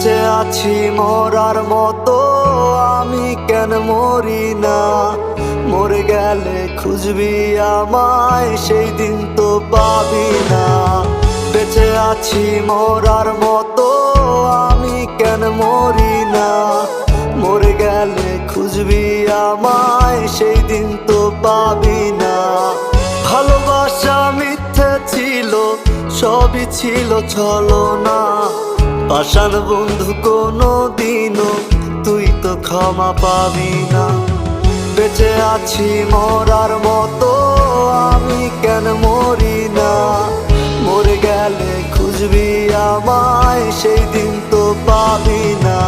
বেঁচে আছি মরার মতো, আমি কেন মরি না? মরে গেলে খুঁজবি আমায়, সেই দিন তো পাবি না। বেঁচে আছি মরার মতো, আমি কেন মরি না? মরে গেলে খুঁজবি আমায়, সেই দিন তো পাবি না। ভালোবাসা মিথ্যে ছিল, সবই ছিল ছলনা। পাষাণ বন্ধু কোনো দিনও তুই তো ক্ষমা পাবি না। বেঁচে আছি মরার মতো, আমি কেন মরি না? মরে গেলে খুঁজবি আমায়, সেই দিন তো পাবি না।